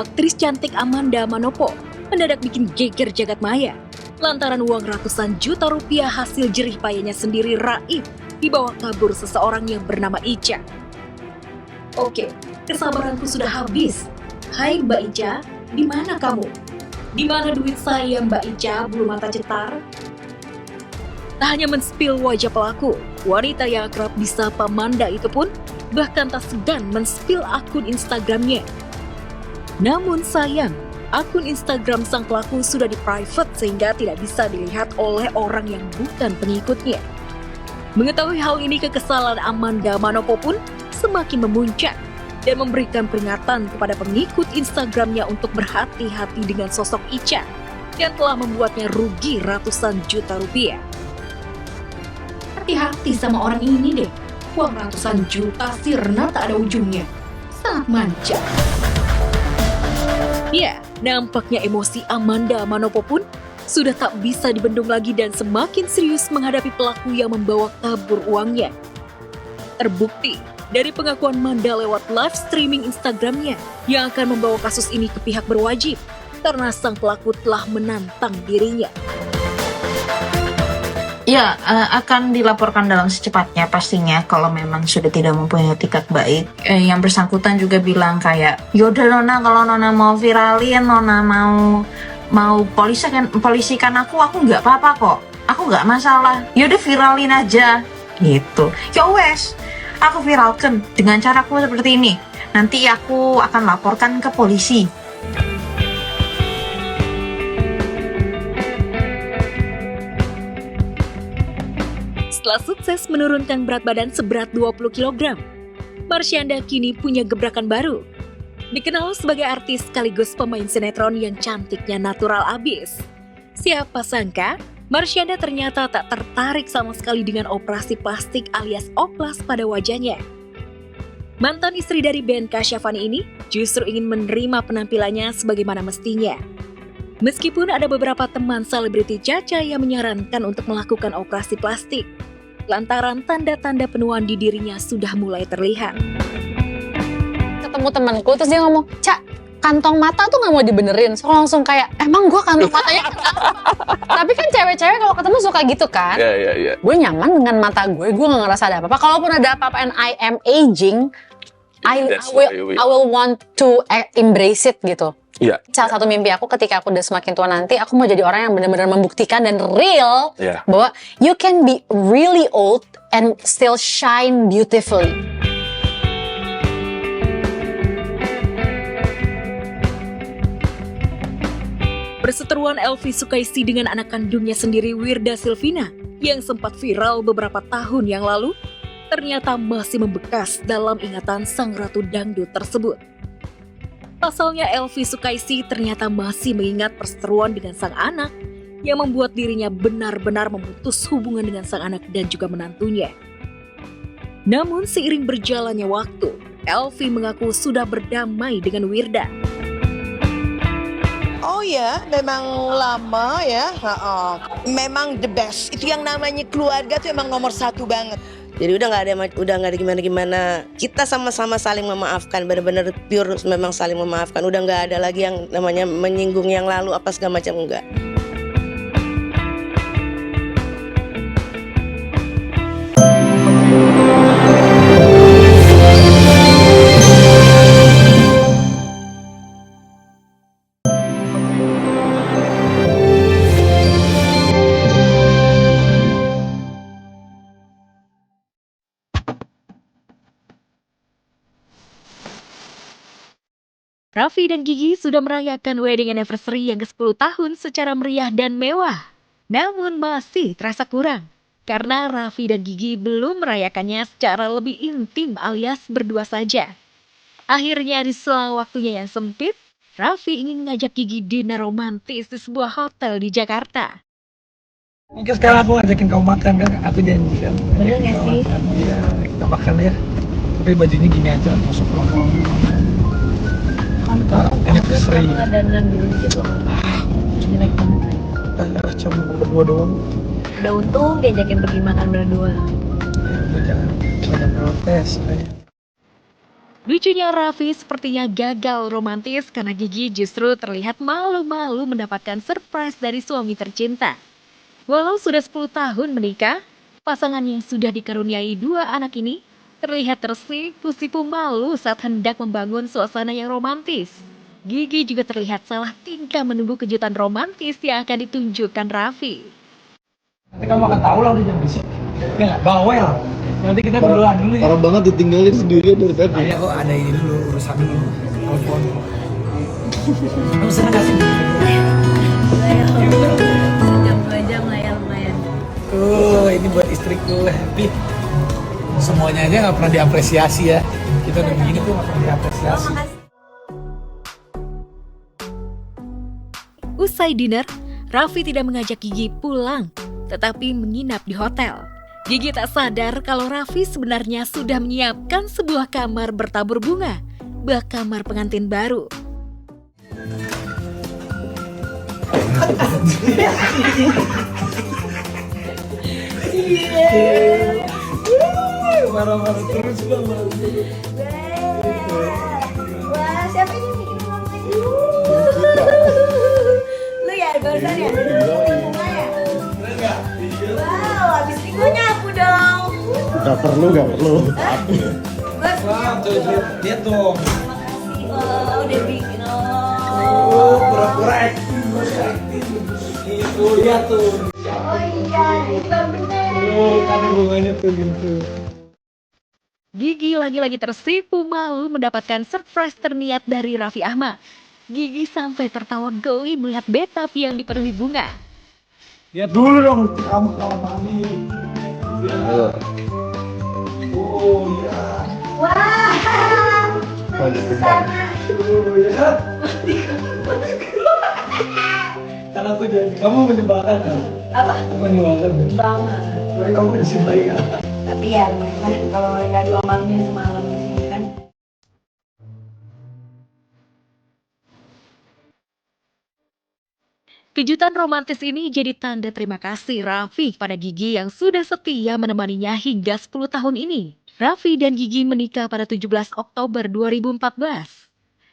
Aktris cantik Amanda Manopo mendadak bikin geger jagat maya lantaran uang ratusan juta rupiah hasil jerih payahnya sendiri raib dibawa kabur seseorang yang bernama Ica. Oke, kesabaranku sudah habis. Hai Mbak Ica, di mana kamu? Di mana duit saya Mbak Ica, bulu mata cetar? Tak hanya men-spill wajah pelaku, wanita yang akrab disapa Manda itu pun bahkan tak segan men-spill akun Instagramnya. Namun sayang, akun Instagram sang pelaku sudah di-private sehingga tidak bisa dilihat oleh orang yang bukan pengikutnya. Mengetahui hal ini, kekesalan Amanda Manopo pun semakin memuncak dan memberikan peringatan kepada pengikut Instagramnya untuk berhati-hati dengan sosok Ica yang telah membuatnya rugi ratusan juta rupiah. Hati-hati sama orang ini deh, uang ratusan juta sirna tak ada ujungnya, sangat manja. Ya, nampaknya emosi Amanda Manopo pun sudah tak bisa dibendung lagi dan semakin serius menghadapi pelaku yang membawa kabur uangnya. Terbukti dari pengakuan Manda lewat live streaming Instagramnya yang akan membawa kasus ini ke pihak berwajib karena sang pelaku telah menantang dirinya. Ya, akan dilaporkan dalam secepatnya pastinya kalau memang sudah tidak mempunyai etikat baik. Yang bersangkutan juga bilang kayak, yaudah Nona, kalau Nona mau viralin, Nona mau polisikan aku nggak apa-apa kok. Aku nggak masalah. Yaudah viralin aja, gitu. Ya wes, aku viralkan dengan caraku seperti ini. Nanti aku akan laporkan ke polisi. Setelah sukses menurunkan berat badan seberat 20 kg, Marshanda kini punya gebrakan baru. Dikenal sebagai artis sekaligus pemain sinetron yang cantiknya natural abis. Siapa sangka, Marshanda ternyata tak tertarik sama sekali dengan operasi plastik alias oplas pada wajahnya. Mantan istri dari Ben Kasyafani ini justru ingin menerima penampilannya sebagaimana mestinya. Meskipun ada beberapa teman selebriti Caca yang menyarankan untuk melakukan operasi plastik, lantaran tanda-tanda penuaan di dirinya sudah mulai terlihat. Ketemu temanku terus dia ngomong, Cak, kantong mata tuh nggak mau dibenerin. So langsung kayak, emang gue kantong matanya tapi kan cewek-cewek kalau ketemu suka gitu kan. Iya. Gue nyaman dengan mata gue nggak ngerasa ada apa-apa. Kalaupun ada apa-apa and I am aging, I will want to embrace it gitu. Iya. Salah satu mimpi aku ketika aku udah semakin tua nanti, aku mau jadi orang yang benar-benar membuktikan dan real bahwa you can be really old and still shine beautifully. Perseteruan Elvi Sukaisi dengan anak kandungnya sendiri Wirda Silvina yang sempat viral beberapa tahun yang lalu ternyata masih membekas dalam ingatan sang ratu dangdut tersebut. Pasalnya Elvi Sukaisi ternyata masih mengingat perseteruan dengan sang anak yang membuat dirinya benar-benar memutus hubungan dengan sang anak dan juga menantunya. Namun seiring berjalannya waktu, Elvi mengaku sudah berdamai dengan Wirda. Oh ya, memang lama ya, memang the best. Itu yang namanya keluarga tuh emang nomor satu banget. Jadi udah nggak ada gimana-gimana. Kita sama-sama saling memaafkan, benar-benar pure memang saling memaafkan. Udah nggak ada lagi yang namanya menyinggung yang lalu apa segala macam, enggak. Raffi dan Gigi sudah merayakan wedding anniversary yang ke-10 tahun secara meriah dan mewah. Namun masih terasa kurang, karena Raffi dan Gigi belum merayakannya secara lebih intim alias berdua saja. Akhirnya di sela waktunya yang sempit, Raffi ingin ngajak Gigi dinner romantis di sebuah hotel di Jakarta. Mungkin sekarang aku ngajakin kamu makan kan, aku janji kan. Bener gak sih? Iya, kita makan ya. Tapi bajunya gini aja, masuk longong. Anniversary. Dandan dulu gitu. Jelek banget. Cuma berdua doang. Udah untung diajakin pergi makan berdua. Ya udah jangan protes. Lucunya Raffi sepertinya gagal romantis karena Gigi justru terlihat malu-malu mendapatkan surprise dari suami tercinta. Walau sudah 10 tahun menikah, pasangan yang sudah dikaruniai 2 anak ini terlihat tersipu-sipu malu saat hendak membangun suasana yang romantis. Gigi juga terlihat salah tingkah menunggu kejutan romantis yang akan ditunjukkan Raffi. Nanti kamu akan tahu lah udah jam besok. Ya nggak, bawel. Nanti kita berdoa dulu ya. Parah banget ditinggalin sendirian dari tadi. Ada kok, ada ini dulu, urusan dulu. Telepon. Kamu senang gak sih? Jam 2 jam lah ya lumayan. Ini buat istriku happy. Semuanya aja nggak pernah diapresiasi ya. Kita udah begini tuh nggak pernah diapresiasi. Usai dinner, Raffi tidak mengajak Gigi pulang, tetapi menginap di hotel. Gigi tak sadar kalau Raffi sebenarnya sudah menyiapkan sebuah kamar bertabur bunga, bak kamar pengantin baru. Marah-marah terus bang. Wah, siapa ini bikin mamanya? Lu ya, barusan ya? Bunga ya? Wow, habis minggu nyapu dong. Gak perlu. Wah, tuh lihat dong. Makasih, udah bikin. Pura-pura acting. Itu lihat tuh. Oh iya, itu bener. Kan bunganya tuh gitu. Gigi lagi-lagi tersipu malu mendapatkan surprise terniat dari Raffi Ahmad. Gigi sampai tertawa geli melihat Betavi yang dipenuhi bunga. Lihat dulu dong, kamu kalau mami. Oh iya. Wah, Oh iya. Karena aku jadi, kamu menyebalkan kan? apa? Kamu menyebalkan kan? Banget. Tapi kamu dicintai kan? Tapi ya, kalau nggak diomelin semalam ini kan. Kejutan romantis ini jadi tanda terima kasih Raffi pada Gigi yang sudah setia menemaninya hingga 10 tahun ini. Raffi dan Gigi menikah pada 17 Oktober 2014.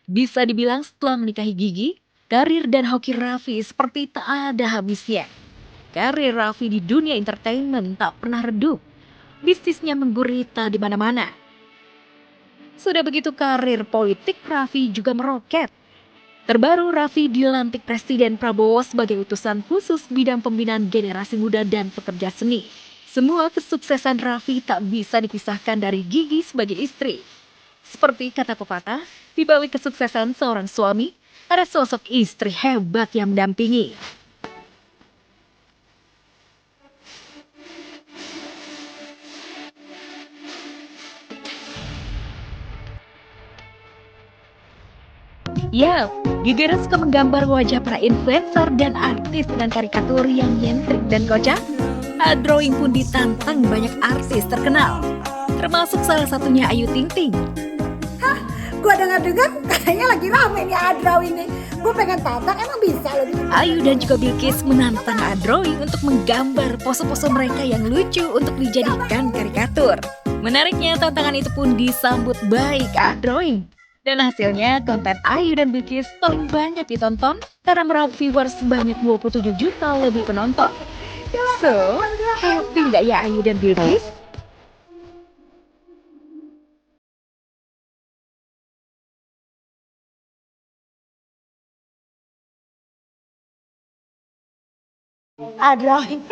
Bisa dibilang setelah menikahi Gigi, karir dan hoki Raffi seperti tak ada habisnya. Karir Raffi di dunia entertainment tak pernah redup. Bisnisnya menggurita di mana-mana. Sudah begitu karir politik Raffi juga meroket. Terbaru Raffi dilantik Presiden Prabowo sebagai utusan khusus bidang pembinaan generasi muda dan pekerja seni. Semua kesuksesan Raffi tak bisa dipisahkan dari Gigi sebagai istri. Seperti kata pepatah, di balik kesuksesan seorang suami, ada sosok istri hebat yang mendampingi. Ya, Gigi suka menggambar wajah para influencer dan artis dengan karikatur yang nyentrik dan kocak. Drawing pun ditantang banyak artis terkenal, termasuk salah satunya Ayu Ting Ting. Gue dengar-dengar katanya lagi rame nih drawing ini. Gue pengen tantang, emang bisa loh. Ayu dan juga Bilkis menantang drawing untuk menggambar pose-pose mereka yang lucu untuk dijadikan karikatur. Menariknya, tantangan itu pun disambut baik drawing. Dan hasilnya, konten Ayu dan Bilkis paling banyak ditonton karena meraup viewers sebanyak 27 juta lebih penonton. So, happy nggak ya Ayu dan Bilkis? Drawing.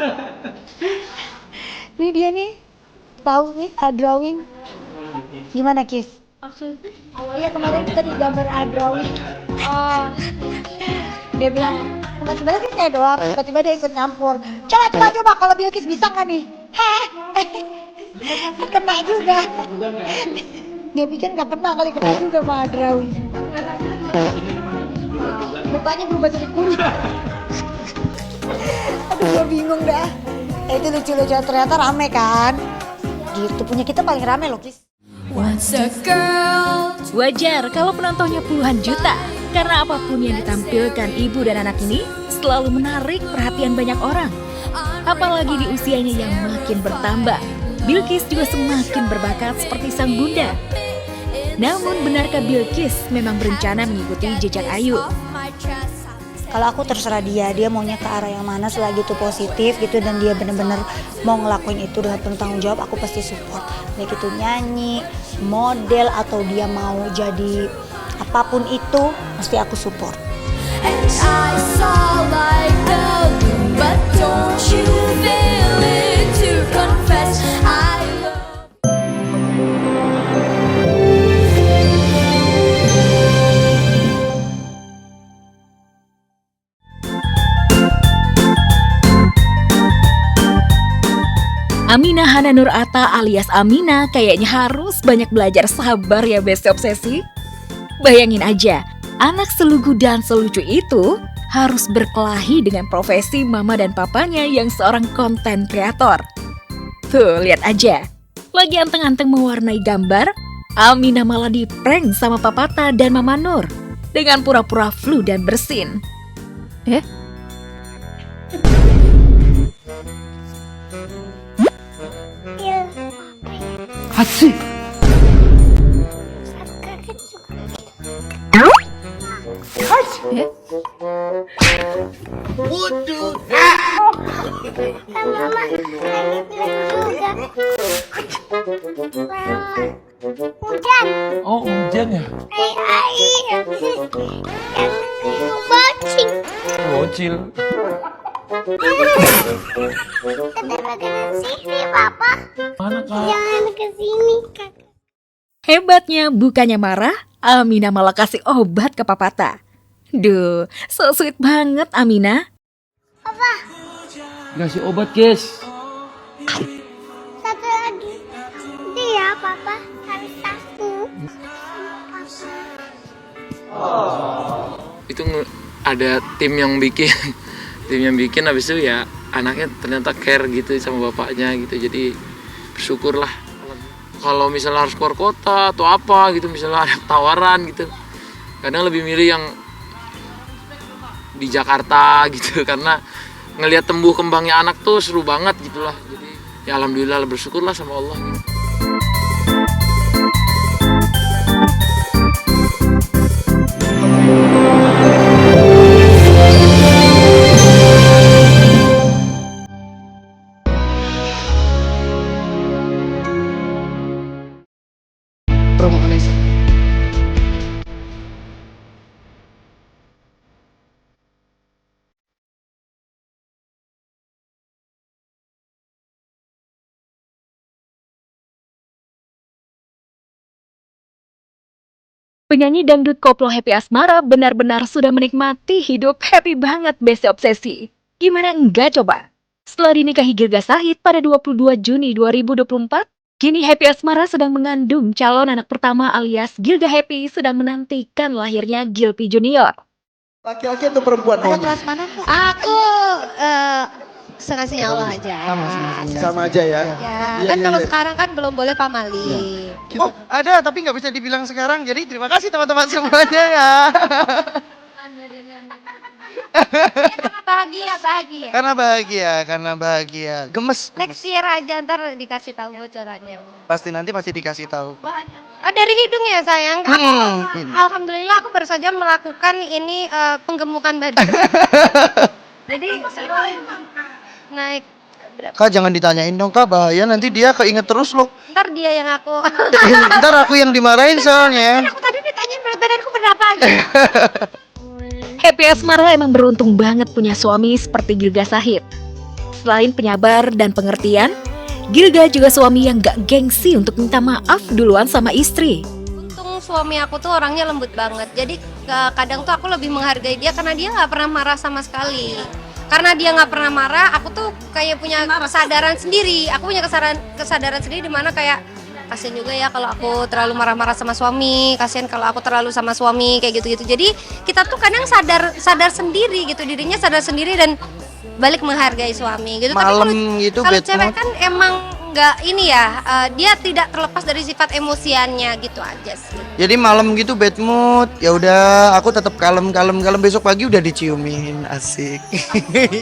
Ini dia nih. Tahu nih drawing. Gimana, Kis? Awalnya kemarin kita digambar drawing. Oh. Dia bilang, sebenarnya sih saya doang. Tiba-tiba dia ikut nyampur. Coba kalau Bilkis bisa nggak nih? Kena juga. Dia pikir nggak kena kali, kena juga sama drawing. Mukanya berubah jadi kuning. Aduh, gue bingung dah. Itu lucu-lucu, ternyata rame kan? Gitu, punya kita paling rame loh, Kis. Wajar kalau penontonnya puluhan juta, karena apapun yang ditampilkan ibu dan anak ini selalu menarik perhatian banyak orang. Apalagi di usianya yang makin bertambah, Bilkis juga semakin berbakat seperti sang bunda. Namun benarkah Bilqis memang berencana mengikuti jejak Ayu? Kalau aku terserah dia maunya ke arah yang mana selagi itu positif gitu dan dia benar-benar mau ngelakuin itu dengan penuh tanggung jawab, aku pasti support. Baik itu nyanyi, model atau dia mau jadi apapun itu, pasti aku support. Aminah Hana Nur Atta alias Amina kayaknya harus banyak belajar sabar ya Besti Obsesi. Bayangin aja, anak selugu dan selucu itu harus berkelahi dengan profesi mama dan papanya yang seorang konten kreator. Tuh, lihat aja. Lagi anteng-anteng mewarnai gambar, Aminah malah diprank sama Papata dan Mama Nur dengan pura-pura flu dan bersin. Asik. Hujan. Oh, hujan ya? Air. Bocil. Bocil. Jangan ke sini, Papa. Mana kak? Jangan ke sini, Kak. Hebatnya bukannya marah, Aminah malah kasih obat ke Papata. Duh, so sweet banget Aminah. Kasih obat, guys. Satu lagi. Dia, Papa. Harus satu. Itu ada tim yang bikin habis itu ya anaknya ternyata care gitu sama bapaknya gitu, jadi bersyukurlah. Kalau misalnya harus keluar kota atau apa gitu, misalnya ada tawaran gitu, kadang lebih milih yang di Jakarta gitu karena ngelihat tumbuh kembangnya anak tuh seru banget gitulah. Jadi ya alhamdulillah, bersyukurlah sama Allah gitu. Penyanyi dangdut koplo Happy Asmara benar-benar sudah menikmati hidup happy banget Besti Obsesi. Gimana enggak coba? Setelah dinikahi Gilga Sahid pada 22 Juni 2024, kini Happy Asmara sedang mengandung calon anak pertama alias Gilga Happy sedang menantikan lahirnya Gilpi Junior. Laki-laki atau perempuan maunya? Kelas mana? Aku sekasihnya Allah aja. Sama aja ya. Ya, kan kalau sekarang kan belum boleh pamali. Oh, ada tapi nggak bisa dibilang sekarang. Jadi terima kasih teman-teman semuanya ya. Bahagia. Karena bahagia. Gemes. Next year aja ntar dikasih tahu bocorannya. Pasti dikasih tahu. Oh, dari hidung ya sayang. Alhamdulillah aku baru saja melakukan ini penggemukan badan. Jadi naik. Kak jangan ditanyain dong Kak, bahaya nanti dia keinget terus loh. Ntar dia yang aku. Ntar aku yang dimarahin soalnya. Aku tadi ditanyain berat badanku berapa aja. Happy Asmara emang beruntung banget punya suami seperti Gilga Sahid. Selain penyabar dan pengertian, Gilga juga suami yang gak gengsi untuk minta maaf duluan sama istri. Untung suami aku tuh orangnya lembut banget. Jadi kadang tuh aku lebih menghargai dia karena dia nggak pernah marah sama sekali. Karena dia nggak pernah marah, aku tuh kayak punya kesadaran sendiri. Aku punya kesadaran sendiri di mana kayak kasian juga ya kalau aku terlalu marah-marah sama suami, kasian kalau aku terlalu sama suami kayak gitu-gitu. Jadi kita tuh kadang sadar sendiri gitu, dirinya sadar sendiri dan balik menghargai suami gitu. Malam Tapi gitu kalau bad cewek mood. kan emang nggak ini ya, dia tidak terlepas dari sifat emosiannya gitu aja sih. Jadi malam gitu bad mood, ya udah aku tetap kalem, besok pagi udah diciumin, asik.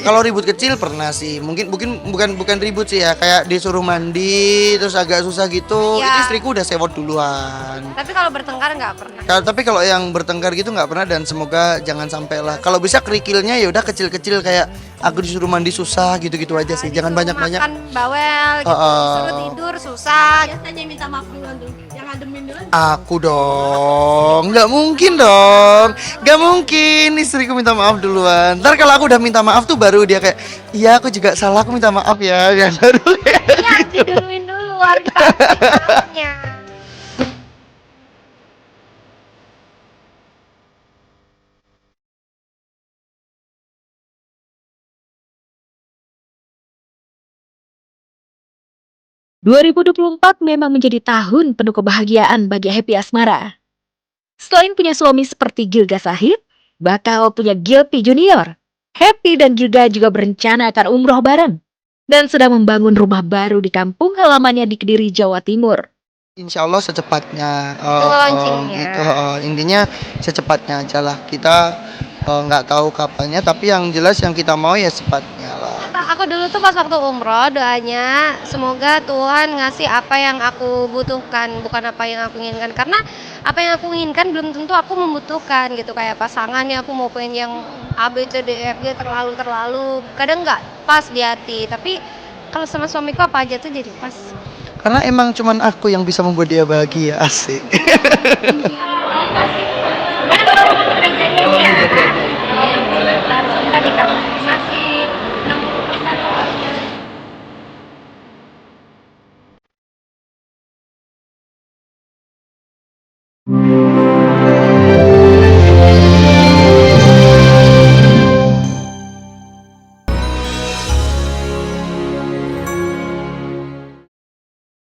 Kalau ribut kecil pernah sih, mungkin bukan ribut sih ya, kayak disuruh mandi terus agak susah gitu, Iya. itu istriku udah sewot duluan. Tapi kalau bertengkar nggak pernah. Tapi kalau yang bertengkar gitu nggak pernah, dan semoga jangan sampai lah. Kalau bisa kerikilnya ya udah kecil-kecil, kayak aku disuruh mandi susah gitu-gitu aja sih, jangan banyak-banyak. Makan bawel, gitu. Disuruh tidur susah. Biasanya minta maaf duluan tuh, yang ademin duluan. Aku dong, nggak mungkin dong, nggak mungkin istriku minta maaf duluan. Ntar kalau aku udah minta maaf tuh baru dia kayak, iya aku juga salah, aku minta maaf ya, ya baru kayak Ya, diduluin dulu harga maafnya. ...2024 memang menjadi tahun penuh kebahagiaan bagi Happy Asmara. Selain punya suami seperti Gilga Sahid, bakal punya Gilpi Junior. Happy dan Gilga juga berencana akan umroh bareng. Dan sedang membangun rumah baru di kampung halamannya di Kediri, Jawa Timur. insya Allah secepatnya. Launchingnya. Intinya secepatnya aja lah. Kita nggak tahu kapannya, tapi yang jelas yang kita mau ya secepatnya lah. Aku dulu tuh pas waktu umroh doanya semoga Tuhan ngasih apa yang aku butuhkan, bukan apa yang aku inginkan. Karena apa yang aku inginkan belum tentu aku membutuhkan gitu. Kayak pasangannya aku mau pengen yang A, B, C, D, E, F, G terlalu kadang nggak pas di hati. Tapi kalau sama suamiku apa aja tuh jadi pas. Karena emang cuman aku yang bisa membuat dia bahagia, asik.